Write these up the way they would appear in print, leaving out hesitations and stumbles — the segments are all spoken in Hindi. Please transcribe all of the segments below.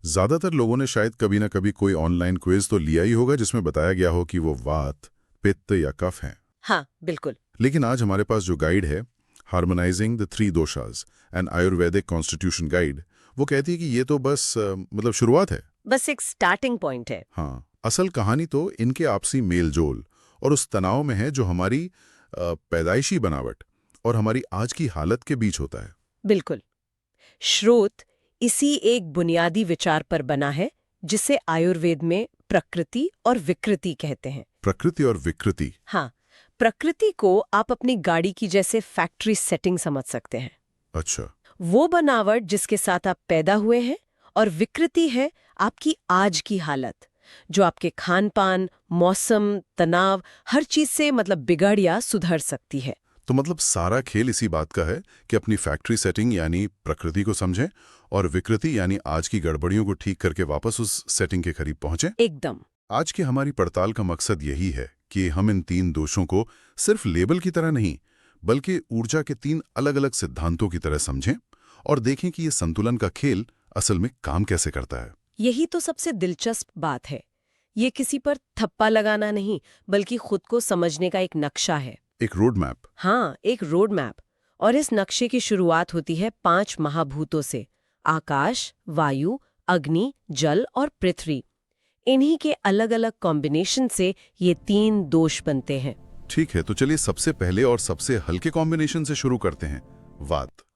ज्यादातर लोगों ने शायद कभी ना कभी कोई ऑनलाइन क्विज तो लिया ही होगा जिसमें बताया गया हो कि वो वात, पित्त या कफ हैं। हाँ, बिल्कुल। लेकिन आज हमारे पास जो गाइड है, harmonising the three doshas and Ayurvedic constitution guide, वो कहती है कि ये तो बस मतलब शुरुआत है। बस एक स्टार्टिंग पॉइंट है। हाँ, असल कहानी तो इनके आपसी मेलजोल और उस तनाव में है जो हमारी पैदाइशी बनावट और हमारी आज की हालत के बीच होता है। बिल्कुल। स्रोत इसी एक बुनियादी विचार पर बना है जिसे आयुर्वेद में प्रकृति और विकृति कहते हैं। प्रकृति और विकृति। हाँ, प्रकृति को आप अपनी गाड़ी की जैसे फैक्ट्री सेटिंग समझ सकते हैं। अच्छा। वो बनावट जिसके साथ आप पैदा हुए हैं, और विकृति है आपकी आज की हालत, जो आपके खान पान, मौसम, तनाव, हर चीज से मतलब बिगड़ या सुधर सकती है। तो मतलब सारा खेल इसी बात का है कि अपनी फैक्ट्री सेटिंग यानी प्रकृति को समझें और विकृति यानी आज की गड़बड़ियों को ठीक करके वापस उस सेटिंग के करीब पहुंचें। एकदम। आज की हमारी पड़ताल का मकसद यही है कि हम इन तीन दोषों को सिर्फ लेबल की तरह नहीं, बल्कि ऊर्जा के तीन अलग अलग सिद्धांतों की तरह समझें और देखें कि ये संतुलन का खेल असल में काम कैसे करता है। यही तो सबसे दिलचस्प बात है। ये किसी पर थप्पा लगाना नहीं, बल्कि खुद को समझने का एक नक्शा है। एक रोड मैप। हाँ, एक रोड मैप। और इस नक्शे की शुरुआत होती है 5 महाभूतों से: आकाश, वायु, अग्नि, जल और पृथ्वी। इन्हीं के अलग अलग कॉम्बिनेशन से ये 3 दोष बनते हैं। ठीक है, तो चलिए सबसे पहले और सबसे हल्के कॉम्बिनेशन से शुरू करते हैं।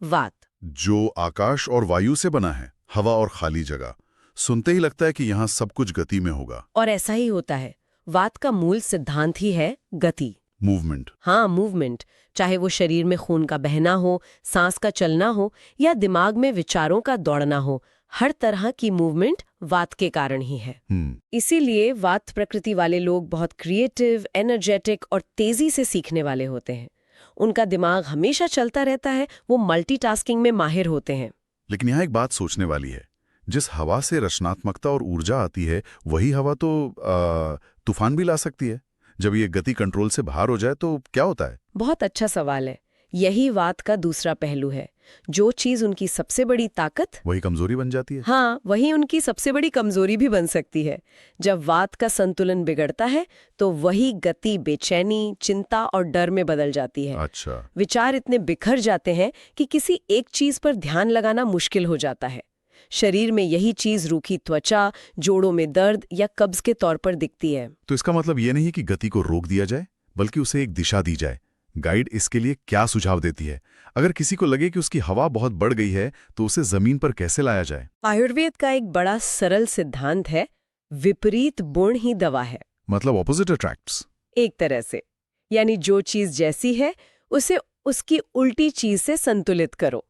वात, जो आकाश और वायु से बना है, हवा और खाली जगह। सुनते ही लगता है कि यहाँ सब कुछ गति में होगा। और ऐसा ही होता है। वात का मूल सिद्धांत ही है गति, मूवमेंट। हाँ, मूवमेंट। चाहे वो शरीर में खून का बहना हो, सांस का चलना हो या दिमाग में विचारों का दौड़ना हो, हर तरह की मूवमेंट वात के कारण ही है। इसीलिए वात प्रकृति वाले लोग बहुत क्रिएटिव, एनर्जेटिक और तेजी से सीखने वाले होते हैं। उनका दिमाग हमेशा चलता रहता है, वो मल्टीटास्किंग में माहिर होते हैं। लेकिन यहाँ एक बात सोचने वाली है, जिस हवा से रचनात्मकता और ऊर्जा आती है, वही हवा तो तूफान भी ला सकती है। जब ये गति कंट्रोल से बाहर हो जाए तो क्या होता है? बहुत अच्छा सवाल है। यही वात का दूसरा पहलू है। जो चीज उनकी सबसे बड़ी ताकत, वही कमजोरी बन जाती है। हाँ, वही उनकी सबसे बड़ी कमजोरी भी बन सकती है। जब वात का संतुलन बिगड़ता है तो वही गति बेचैनी, चिंता और डर में बदल जाती है। अच्छा। विचार इतने बिखर जाते हैं कि किसी एक चीज पर ध्यान लगाना मुश्किल हो जाता है। शरीर में यही चीज रूखी त्वचा, जोड़ों में दर्द या कब्ज के तौर पर दिखती है। तो इसका मतलब ये नहीं कि गति को रोक दिया जाए, बल्कि उसे एक दिशा दी जाए। गाइड इसके लिए क्या सुझाव देती है? अगर किसी को लगे कि उसकी हवा बहुत बढ़ गई है तो उसे जमीन पर कैसे लाया जाए? आयुर्वेद का एक बड़ा सरल सिद्धांत है, विपरीत गुण ही दवा है। मतलब ऑपोजिट अट्रैक्ट्स। एक तरह से, यानी जो चीज जैसी है उसे उसकी उल्टी चीज से संतुलित करो।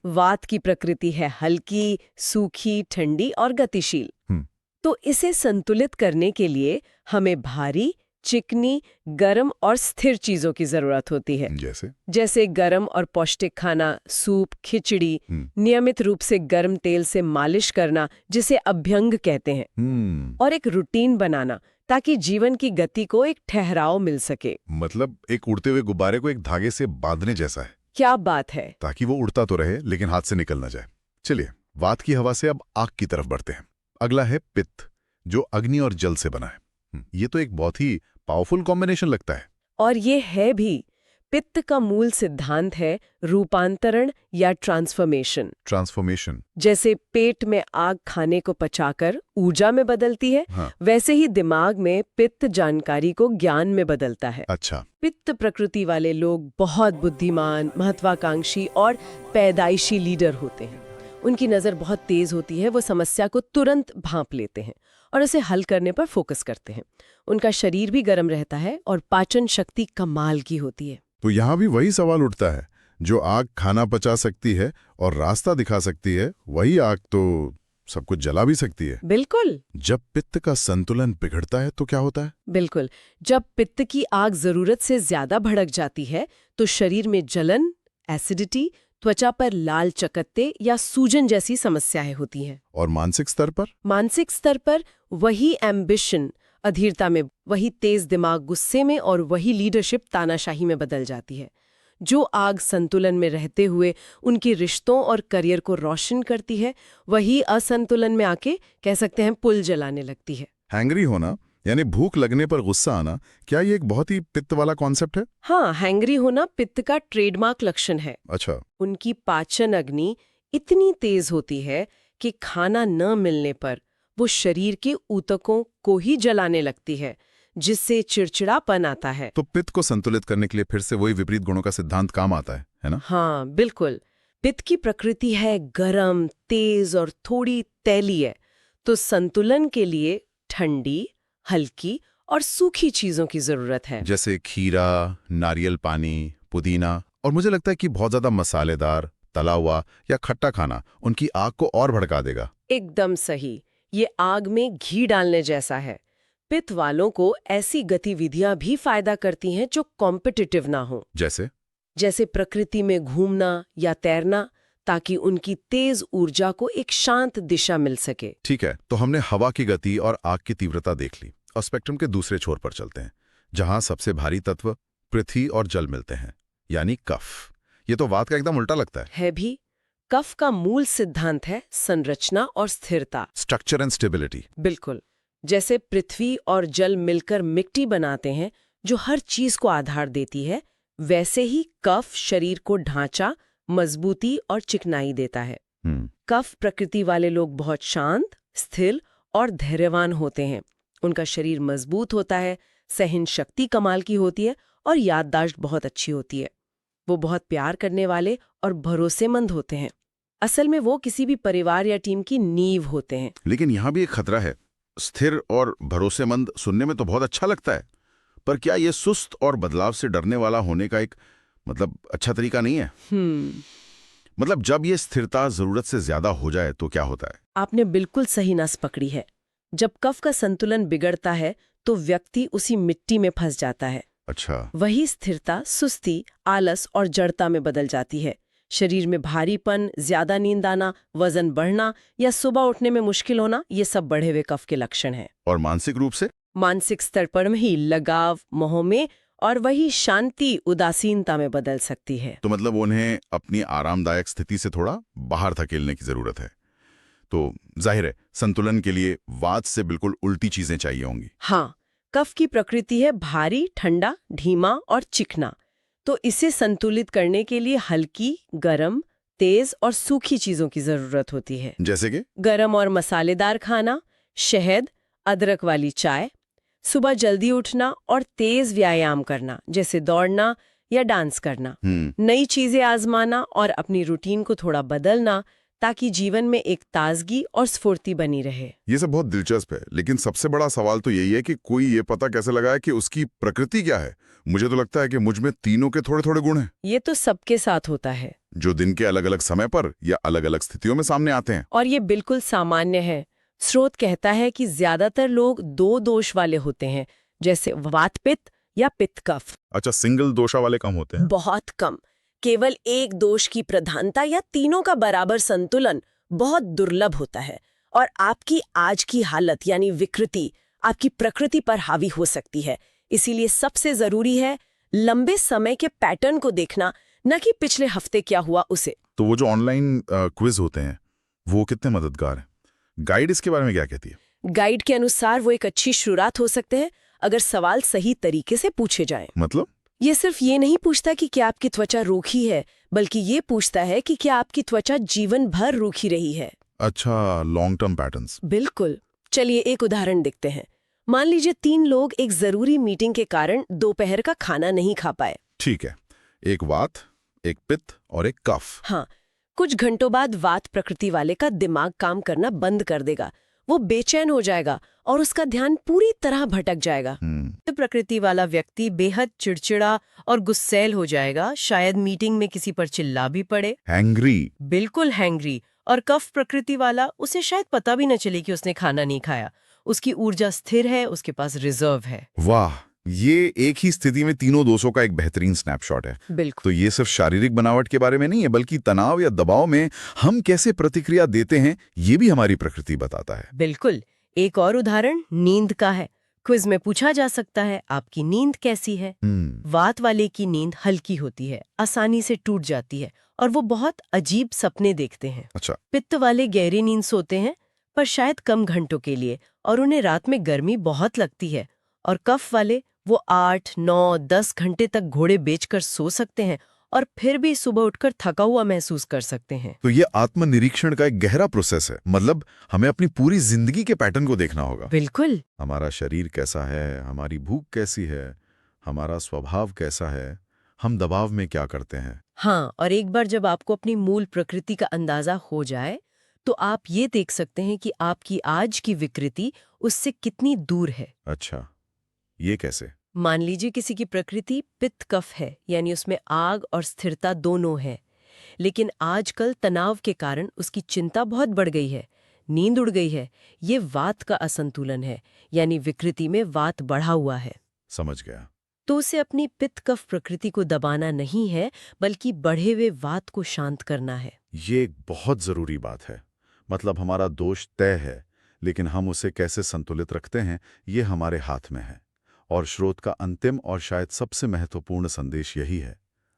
वात की प्रकृति है हल्की, सूखी, ठंडी और गतिशील। तो इसे संतुलित करने के लिए हमें भारी, चिकनी, गर्म और स्थिर चीजों की जरूरत होती है। जैसे गर्म और पौष्टिक खाना, सूप, खिचड़ी, नियमित रूप से गर्म तेल से मालिश करना जिसे अभ्यंग कहते हैं, और एक रूटीन बनाना ताकि जीवन की गति को एक ठहराव मिल सके। मतलब एक उड़ते हुए गुब्बारे को एक धागे से बांधने जैसा है। क्या बात है। ताकि वो उड़ता तो रहे लेकिन हाथ से निकल ना जाए। चलिए, वात की हवा से अब आग की तरफ बढ़ते हैं। अगला है पित्त, जो अग्नि और जल से बना है। ये तो एक बहुत ही पावरफुल कॉम्बिनेशन लगता है। और ये है भी। पित्त का मूल सिद्धांत है रूपांतरण या ट्रांसफॉर्मेशन। जैसे पेट में आग खाने को पचाकर ऊर्जा में बदलती है, हाँ। वैसे ही दिमाग में पित्त जानकारी को ज्ञान में बदलता है। अच्छा। पित्त प्रकृति वाले लोग बहुत बुद्धिमान, महत्वाकांक्षी और पैदाइशी लीडर होते हैं। उनकी नज़र बहुत तेज होती है, वो समस्या को तुरंत भांप लेते हैं और उसे हल करने पर फोकस करते हैं। उनका शरीर भी गर्म रहता है और पाचन शक्ति कमाल की होती है। तो यहाँ भी वही सवाल उठता है, जो आग खाना पचा सकती है और रास्ता दिखा सकती है, वही आग तो सब कुछ जला भी सकती है। बिल्कुल। जब पित्त का संतुलन बिगड़ता है तो क्या होता है? बिल्कुल, जब पित्त की आग जरूरत से ज्यादा भड़क जाती है तो शरीर में जलन, एसिडिटी, त्वचा पर लाल चकत्ते या सूजन जैसी समस्याएं होती हैं। और मानसिक स्तर पर? मानसिक स्तर पर वही एम्बिशन अधीरता में, वही तेज दिमाग गुस्से में और वही लीडरशिप तानाशाही में बदल जाती है। जो आग संतुलन में रहते हुए उनके रिश्तों और करियर को रोशन करती है, वही असंतुलन में आके कह सकते हैं पुल जलाने लगती है। हैंग्री होना यानी भूख लगने पर गुस्सा आना, क्या ये एक बहुत ही पित्त वाला कॉन्सेप्ट है? हाँ, हैंग्री होना पित्त का ट्रेडमार्क लक्षण है। अच्छा। उनकी पाचन अग्नि इतनी तेज होती है कि खाना न मिलने पर वो शरीर के ऊतकों को ही जलाने लगती है, जिससे चिड़चिड़ापन आता है। तो पित्त को संतुलित करने के लिए फिर से वही विपरीत गुणों का सिद्धांत काम आता है ना? हाँ, बिल्कुल। पित्त की प्रकृति है गरम, तेज और थोड़ी तैलीय, तो संतुलन के लिए ठंडी, हल्की और सूखी चीजों की जरूरत है। जैसे खीरा, नारियल पानी, पुदीना, और मुझे लगता है कि बहुत ज्यादा मसालेदार, तला हुआ या खट्टा खाना उनकी आग को और भड़का देगा। एकदम सही। ये आग में घी डालने जैसा है। पित्त वालों को ऐसी गतिविधियां भी फायदा करती हैं जो कॉम्पिटिटिव ना हो, जैसे प्रकृति में घूमना या तैरना, ताकि उनकी तेज ऊर्जा को एक शांत दिशा मिल सके। ठीक है, तो हमने हवा की गति और आग की तीव्रता देख ली, और स्पेक्ट्रम के दूसरे छोर पर चलते हैं, जहां सबसे भारी तत्व पृथ्वी और जल मिलते हैं, यानी कफ। ये तो वात का एकदम उल्टा लगता है भी। कफ का मूल सिद्धांत है संरचना और स्थिरता, स्ट्रक्चर एंड स्टेबिलिटी। बिल्कुल। जैसे पृथ्वी और जल मिलकर मिट्टी बनाते हैं जो हर चीज को आधार देती है, वैसे ही कफ शरीर को ढांचा, मजबूती और चिकनाई देता है। कफ प्रकृति वाले लोग बहुत शांत, स्थिर और धैर्यवान होते हैं। उनका शरीर मजबूत होता है, सहन शक्ति कमाल की होती है और याददाश्त बहुत अच्छी होती है। वो बहुत प्यार करने वाले और भरोसेमंद होते हैं। असल में वो किसी भी परिवार या टीम की नींव होते हैं। लेकिन यहाँ भी एक खतरा है। स्थिर और भरोसेमंद सुनने में तो बहुत अच्छा लगता है, पर क्या ये सुस्त और बदलाव से डरने वाला होने का एक अच्छा तरीका नहीं है? जब ये स्थिरता जरूरत से ज्यादा हो जाए तो क्या होता है? आपने बिल्कुल सही नस पकड़ी है। जब कफ का संतुलन बिगड़ता है तो व्यक्ति उसी मिट्टी में फंस जाता है। अच्छा। वही स्थिरता सुस्ती, आलस और जड़ता में बदल जाती है। शरीर में भारीपन, ज्यादा नींद आना, वजन बढ़ना या सुबह उठने में मुश्किल होना, ये सब बढ़े हुए कफ के लक्षण हैं। और मानसिक रूप से? मानसिक स्तर पर ही लगाव, मोह में और वही शांति उदासीनता में बदल सकती है। तो उन्हें अपनी आरामदायक स्थिति से थोड़ा बाहर धकेलने की जरूरत है। तो जाहिर है संतुलन के लिए वात से बिल्कुल उल्टी चीजें चाहिए होंगी। हाँ, कफ की प्रकृति है भारी, ठंडा, धीमा और चिकना। तो इसे संतुलित करने के लिए हल्की, गरम, तेज और सूखी चीजों की जरूरत होती है। जैसे कि गरम और मसालेदार खाना, शहद, अदरक वाली चाय, सुबह जल्दी उठना और तेज व्यायाम करना, जैसे दौड़ना या डांस करना, नई चीजें आजमाना और अपनी रूटीन को थोड़ा बदलना, ताकि जीवन में एक ताजगी और स्फूर्ति बनी रहे। ये सब बहुत दिलचस्प है, लेकिन सबसे बड़ा सवाल तो यही है कि कोई ये पता कैसे लगाए कि उसकी प्रकृति क्या है। मुझे तो लगता है कि मुझ में तीनों के थोड़े थोड़े गुण हैं। ये तो सबके साथ होता है, जो दिन के अलग अलग समय पर या अलग अलग स्थितियों में सामने आते हैं। और ये बिल्कुल सामान्य है। स्रोत कहता है कि ज्यादातर लोग 2 दोष वाले होते हैं, जैसे वात पित्त या पित्त कफ। अच्छा, सिंगल दोषा वाले कम होते हैं? बहुत कम। केवल एक दोष की प्रधानता या तीनों का बराबर संतुलन बहुत दुर्लभ होता है। और आपकी आज की हालत यानी विकृति आपकी प्रकृति पर हावी हो सकती है। इसीलिए सबसे जरूरी है लंबे समय के पैटर्न को देखना, न कि पिछले हफ्ते क्या हुआ उसे। तो वो जो ऑनलाइन क्विज होते हैं वो कितने मददगार हैं? गाइड इसके बारे में क्या कहती है? गाइड के अनुसार वो एक अच्छी शुरुआत हो सकते हैं अगर सवाल सही तरीके से पूछे जाएं। ये सिर्फ ये नहीं पूछता कि क्या आपकी त्वचा रूखी है, बल्कि ये पूछता है कि क्या आपकी त्वचा जीवन भर रूखी रही है। अच्छा, लॉन्ग टर्म पैटर्न्स। बिल्कुल। चलिए एक उदाहरण देखते हैं। मान लीजिए 3 लोग एक जरूरी मीटिंग के कारण दोपहर का खाना नहीं खा पाए। ठीक है, एक वात, एक पित्त और एक कफ। हाँ, कुछ घंटों बाद वात प्रकृति वाले का दिमाग काम करना बंद कर देगा। वो बेचैन हो जाएगा और उसका ध्यान पूरी तरह भटक जाएगा। तो प्रकृति वाला व्यक्ति बेहद चिड़चिड़ा और गुस्सैल हो जाएगा, शायद मीटिंग में किसी पर चिल्ला भी पड़े। हैंग्री। बिल्कुल हैंग्री। और कफ प्रकृति वाला, उसे शायद पता भी न चले कि उसने खाना नहीं खाया। उसकी ऊर्जा स्थिर है, उसके पास रिजर्व है। वाह, ये एक ही स्थिति में तीनों दोषों का एक बेहतरीन स्नैपशॉट है। बिल्कुल। तो ये सिर्फ शारीरिक बनावट के बारे में नहीं है, बल्कि तनाव या दबाव में हम कैसे प्रतिक्रिया देते हैं, ये भी हमारी प्रकृति बताता है। बिल्कुल। एक और उदाहरण नींद का है। क्विज में पूछा जा सकता है आपकी नींद कैसी है। वात वाले की नींद हल्की होती है, आसानी से टूट जाती है और वो बहुत अजीब सपने देखते हैं। अच्छा। पित्त वाले गहरी नींद सोते हैं पर शायद कम घंटों के लिए और उन्हें रात में गर्मी बहुत लगती है। और कफ वाले वो 8, 9, 10 घंटे तक घोड़े बेचकर सो सकते हैं और फिर भी सुबह उठकर थका हुआ महसूस कर सकते हैं। तो ये आत्मनिरीक्षण का एक गहरा प्रोसेस है। मतलब हमें अपनी पूरी जिंदगी के पैटर्न को देखना होगा। बिल्कुल। हमारा शरीर कैसा है, हमारी भूख कैसी है, हमारा स्वभाव कैसा है, हम दबाव में क्या करते हैं। हाँ, और एक बार जब आपको अपनी मूल प्रकृति का अंदाजा हो जाए तो आप ये देख सकते हैं कि आपकी आज की विकृति उससे कितनी दूर है। अच्छा, ये कैसे? मान लीजिए किसी की प्रकृति पित्त कफ है, यानी उसमें आग और स्थिरता दोनों है, लेकिन आजकल तनाव के कारण उसकी चिंता बहुत बढ़ गई है, नींद उड़ गई है। ये वात का असंतुलन है, यानी विकृति में वात बढ़ा हुआ है। समझ गया। तो उसे अपनी पित्त कफ प्रकृति को दबाना नहीं है, बल्कि बढ़े हुए वात को शांत करना है। ये एक बहुत जरूरी बात है। मतलब हमारा दोष तय है, लेकिन हम उसे कैसे संतुलित रखते हैं ये हमारे हाथ में है। और स्रोत का अंतिम और शायद सबसे महत्वपूर्ण संदेश यही है,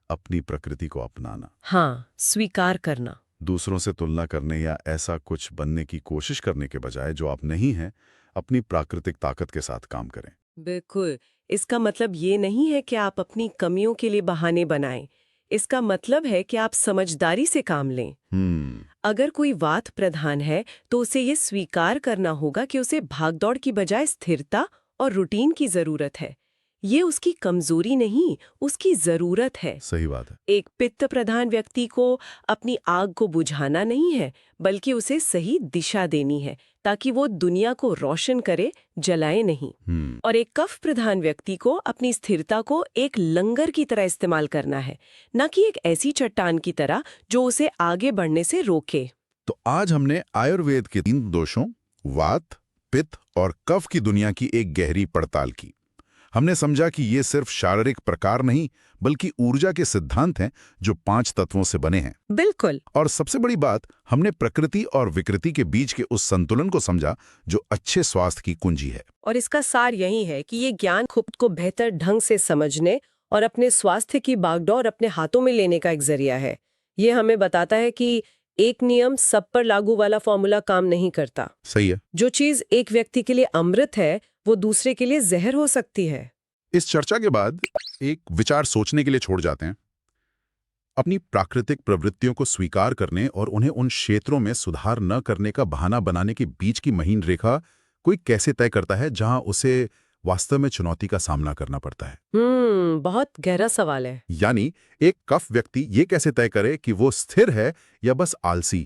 अपनी प्रकृति को अपनाना। हाँ, स्वीकार करना। दूसरों से तुलना करने या ऐसा कुछ बनने की कोशिश करने के बजाय जो आप नहीं हैं, अपनी प्राकृतिक ताकत के साथ काम करें। बिल्कुल। इसका मतलब ये नहीं है कि आप अपनी कमियों के लिए बहाने बनाएं। इसका मतलब है कि आप समझदारी से काम लें। अगर कोई वात प्रधान है तो उसे ये स्वीकार करना होगा कि उसे भागदौड़ की बजाय स्थिरता और रूटीन की जरूरत है। ये उसकी कमजोरी नहीं, उसकी जरूरत है। सही बात है। एक पित्त प्रधान व्यक्ति को अपनी आग को बुझाना नहीं है, बल्कि उसे सही दिशा देनी है ताकि वो दुनिया को रोशन करे, जलाए नहीं। और एक कफ प्रधान व्यक्ति को अपनी स्थिरता को एक लंगर की तरह इस्तेमाल करना है, न कि एक ऐसी चट्टान की तरह जो उसे आगे बढ़ने से रोके। तो आज हमने आयुर्वेद के 3 दोषों वात, पित्त और कफ की दुनिया की एक गहरी पड़ताल की। हमने समझा कि ये सिर्फ शारीरिक प्रकार नहीं, बल्कि ऊर्जा के सिद्धांत हैं जो 5 तत्वों से बने हैं। बिल्कुल। और सबसे बड़ी बात, हमने प्रकृति और विकृति के बीच के उस संतुलन को समझा जो अच्छे स्वास्थ्य की कुंजी है। और इसका सार यही है कि ये ज्ञान खुद को बेहतर ढंग से समझने और अपने स्वास्थ्य की बागडोर अपने हाथों में लेने का एक जरिया है। ये हमें बताता है कि एक नियम सब पर लागू वाला फॉर्मूला काम नहीं करता। सही है। जो चीज एक व्यक्ति के लिए अमृत है वो दूसरे के लिए जहर हो सकती है। इस चर्चा के बाद एक विचार सोचने के लिए छोड़ जाते हैं। अपनी प्राकृतिक प्रवृत्तियों को स्वीकार करने और उन्हें उन क्षेत्रों में सुधार न करने का बहाना बनाने के बीच की महीन रेखा कोई कैसे तय करता है जहां उसे वास्तव में चुनौती का सामना करना पड़ता है? बहुत गहरा सवाल है। यानी एक कफ व्यक्ति ये कैसे तय करे कि वो स्थिर है या बस आलसी,